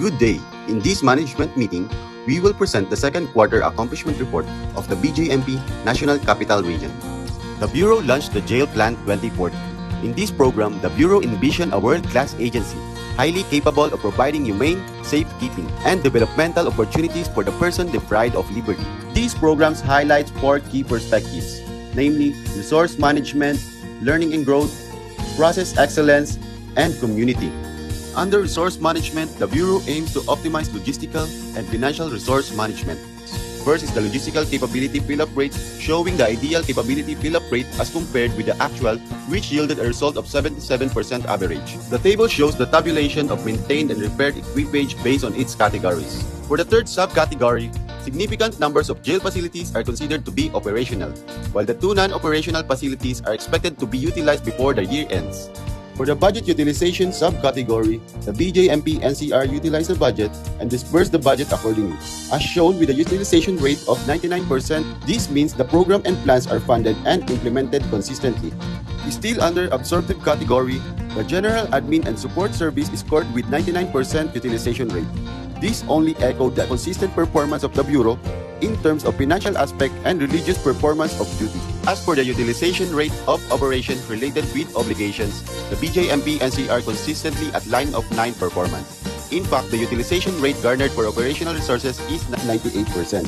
Good day. In this management meeting, we will present the second quarter accomplishment report of the BJMP National Capital Region. The Bureau launched the Jail Plan 2040. In this program, the Bureau envisioned a world-class agency, highly capable of providing humane, safekeeping, and developmental opportunities for the person deprived of liberty. These programs highlight four key perspectives, namely resource management, learning and growth, process excellence, and community. Under resource management, the Bureau aims to optimize logistical and financial resource management. First is the logistical capability fill-up rate, showing the ideal capability fill-up rate as compared with the actual, which yielded a result of 77% average. The table shows the tabulation of maintained and repaired equipage based on its categories. For the third subcategory, significant numbers of jail facilities are considered to be operational, while the two non-operational facilities are expected to be utilized before the year ends. For the budget utilization subcategory, the BJMP NCR utilized the budget and disbursed the budget accordingly. As shown with a utilization rate of 99%, this means the program and plans are funded and implemented consistently. Still under absorptive category, the General Admin and Support Service scored with 99% utilization rate. This only echoed the consistent performance of the Bureau in terms of financial aspect and religious performance of duty. As for the utilization rate of operation related with obligations, the BJMP NCR consistently at line of 9 performance. In fact, the utilization rate garnered for operational resources is 98%.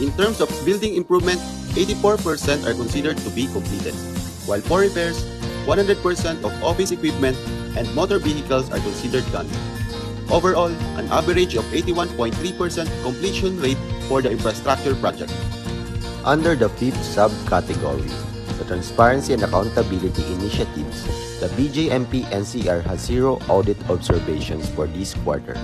In terms of building improvement, 84% are considered to be completed, while for repairs, 100% of office equipment and motor vehicles are considered done. Overall, an average of 81.3% completion rate for the infrastructure project. Under the fifth subcategory, the Transparency and Accountability Initiatives, the BJMP NCR has 0 audit observations for this quarter.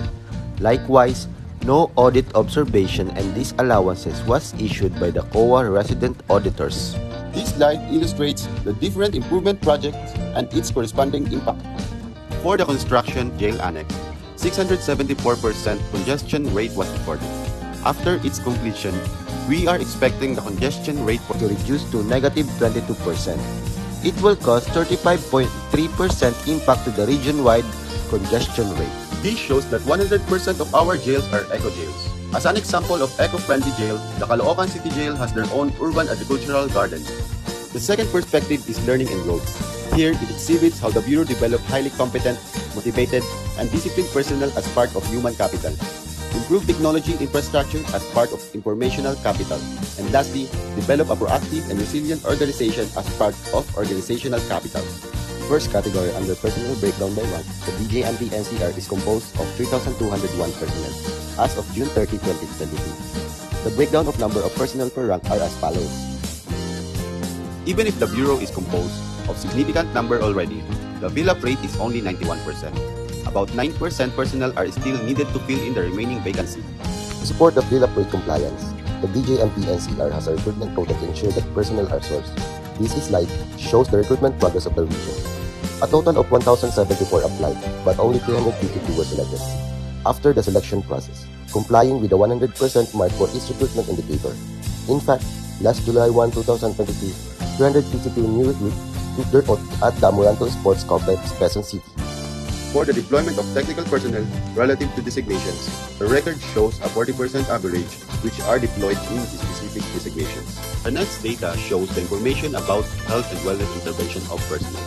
Likewise, no audit observation and disallowances was issued by the COA resident auditors. This slide illustrates the different improvement projects and its corresponding impact. For the construction jail annex, 674% congestion rate was recorded. After its completion, we are expecting the congestion rate to reduce to negative 22%. It will cause 35.3% impact to the region-wide congestion rate. This shows that 100% of our jails are eco-jails. As an example of eco-friendly jail, the Caloocan City Jail has their own urban agricultural garden. The second perspective is learning and growth. Here, it exhibits how the Bureau developed highly competent, motivated, and disciplined personnel as part of human capital, improve technology infrastructure as part of informational capital, and lastly, develop a proactive and resilient organization as part of organizational capital. First category under personnel breakdown by rank, the BJMP NCR is composed of 3,201 personnel as of June 30, 2022. The breakdown of number of personnel per rank are as follows. Even if the Bureau is composed of significant number already, the fill-up rate is only 91%. About 9% personnel are still needed to fill in the remaining vacancy. To support the fill-up rate compliance, the BJMP NCR has a recruitment quota to ensure that personnel are sourced. This slide shows the recruitment progress of the region. A total of 1,074 applied, but only 352 were selected. After the selection process, complying with the 100% mark for each recruitment indicator. In fact, last July 1, 2022, 352 new recruits took their oath at the Amoranto Sports Complex, Quezon City. For the deployment of technical personnel relative to designations, the record shows a 40% average which are deployed in specific designations. The next data shows the information about health and wellness intervention of personnel.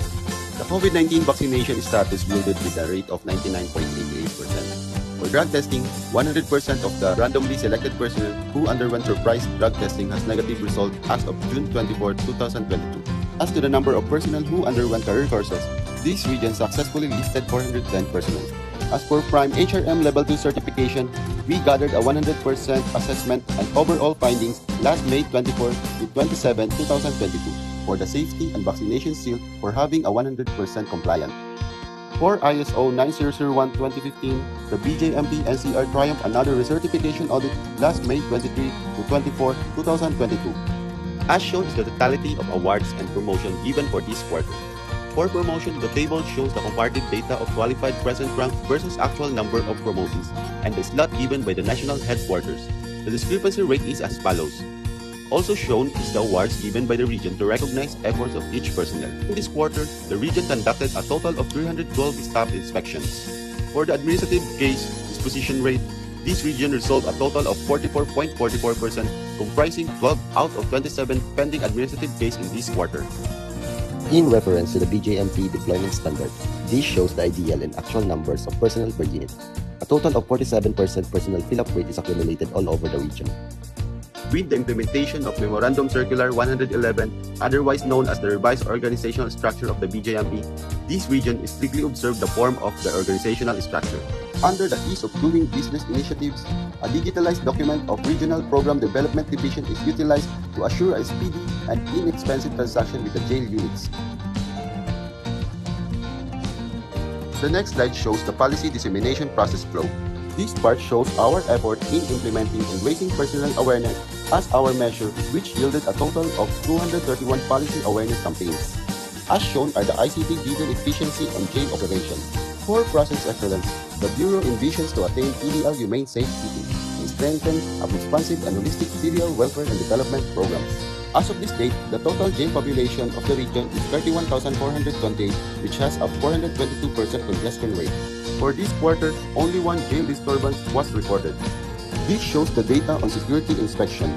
The COVID-19 vaccination status yielded with a rate of 99.88%. For drug testing, 100% of the randomly selected personnel who underwent surprise drug testing has negative result as of June 24, 2022. As to the number of personnel who underwent career courses, this region successfully listed 410 personnel. As for Prime HRM Level 2 certification, we gathered a 100% assessment and overall findings last May 24 to 27, 2022 for the safety and vaccination seal for having a 100% compliant. For ISO 9001-2015, the BJMP NCR triumphed another recertification audit last May 23 to 24, 2022. As shown is the totality of awards and promotion given for this quarter. For promotion, the table shows the comparative data of qualified present rank versus actual number of promotees and the slot given by the national headquarters. The discrepancy rate is as follows. Also shown is the awards given by the region to recognize efforts of each personnel. In this quarter, the region conducted a total of 312 staff inspections. For the administrative case, disposition rate, this region resolved a total of 44.44%, comprising 12 out of 27 pending administrative cases in this quarter. In reference to the BJMP deployment standard, this shows the ideal and actual numbers of personnel per unit. A total of 47% personnel fill-up rate is accumulated all over the region. With the implementation of Memorandum Circular 111, otherwise known as the revised organizational structure of the BJMP, this region strictly observed the form of the organizational structure. Under the Ease of Doing Business initiatives, a digitalized document of Regional Program Development Division is utilized to assure a speedy and inexpensive transaction with the jail units. The next slide shows the policy dissemination process flow. This part shows our effort in implementing and raising personal awareness as our measure, which yielded a total of 231 policy awareness campaigns. As shown are the ICT driven efficiency and jail operation. For process excellence, the Bureau envisions to attain PDL Humane Safe Keeping and strengthen a responsive and holistic PDL welfare and development program. As of this date, the total jail population of the region is 31,428, which has a 422% congestion rate. For this quarter, only one jail disturbance was recorded. This shows the data on security inspection.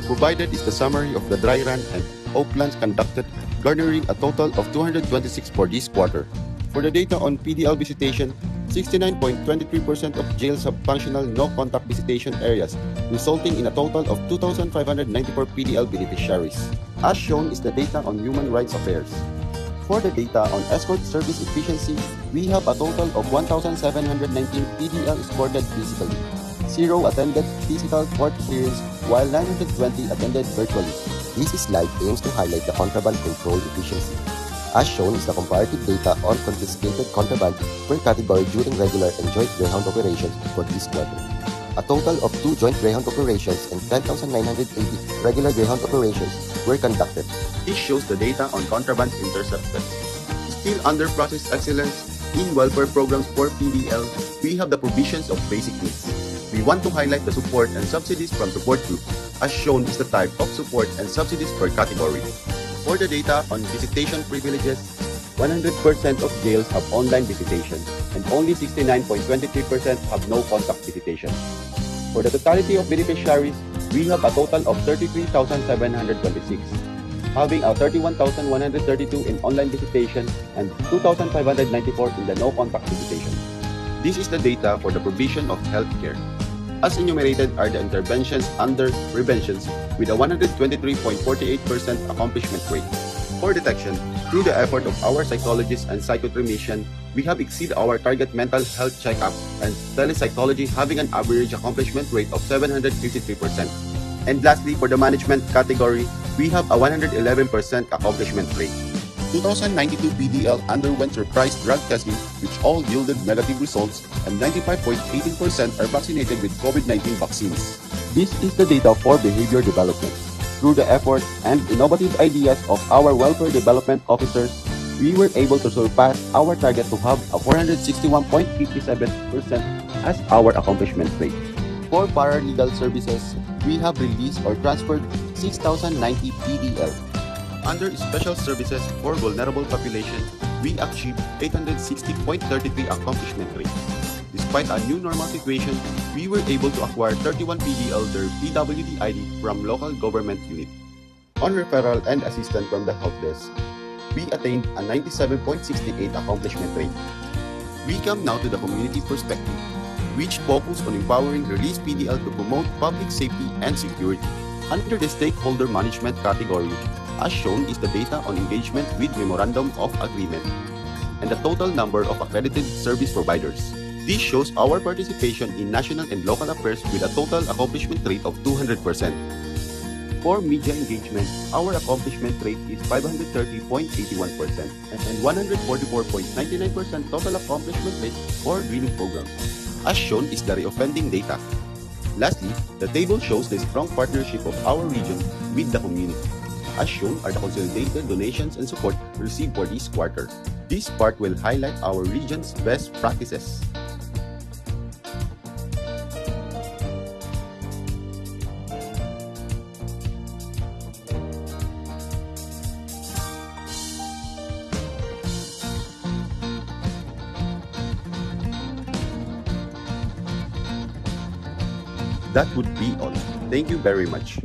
Provided is the summary of the dry run and plans conducted, garnering a total of 226 for this quarter. For the data on PDL visitation, 69.23% of jails have functional no-contact visitation areas, resulting in a total of 2,594 PDL beneficiaries. As shown is the data on human rights affairs. For the data on escort service efficiency, we have a total of 1,719 PDL escorted physically. 0 attended physical court hearings, while 920 attended virtually. This slide aims to highlight the contraband control efficiency. As shown is the comparative data on confiscated contraband per category during regular and joint Greyhound operations for this quarter. A total of 2 joint Greyhound operations and 10,980 regular Greyhound operations were conducted. This shows the data on contraband intercepted. Still under process excellence, in welfare programs for PDL, we have the provisions of basic needs. We want to highlight the support and subsidies from support group. As shown is the type of support and subsidies per category. For the data on visitation privileges, 100% of jails have online visitation and only 69.23% have no contact visitation. For the totality of beneficiaries, we have a total of 33,726, having a 31,132 in online visitation and 2,594 in the no contact visitation. This is the data for the provision of healthcare. As enumerated are the interventions under preventions with a 123.48% accomplishment rate. For detection, through the effort of our psychologists and psychotrimician, we have exceeded our target mental health checkup and telepsychology having an average accomplishment rate of 753%. And lastly, for the management category, we have a 111% accomplishment rate. 2,092 PDL underwent surprise drug testing, which all yielded negative results, and 95.18% are vaccinated with COVID-19 vaccines. This is the data for behavior development. Through the effort and innovative ideas of our welfare development officers, we were able to surpass our target to have a 461.57% as our accomplishment rate. For paralegal services, we have released or transferred 6,090 PDL. Under special services for vulnerable population, we achieved 860.33 accomplishment rate. Despite a new normal situation, we were able to acquire 31 PDL their PWD ID from local government unit. On referral and assistance from the help desk, we attained a 97.68 accomplishment rate. We come now to the community perspective, which focus on empowering released PDL to promote public safety and security. Under the stakeholder management category, as shown is the data on engagement with Memorandum of Agreement and the total number of accredited service providers. This shows our participation in national and local affairs with a total accomplishment rate of 200%. For media engagement, our accomplishment rate is 530.81% and 144.99% total accomplishment rate for greening programs. As shown is the reoffending data. Lastly, the table shows the strong partnership of our region with the community. As shown are the consolidated donations and support received for this quarter. This part will highlight our region's best practices. that would be all. Thank you very much.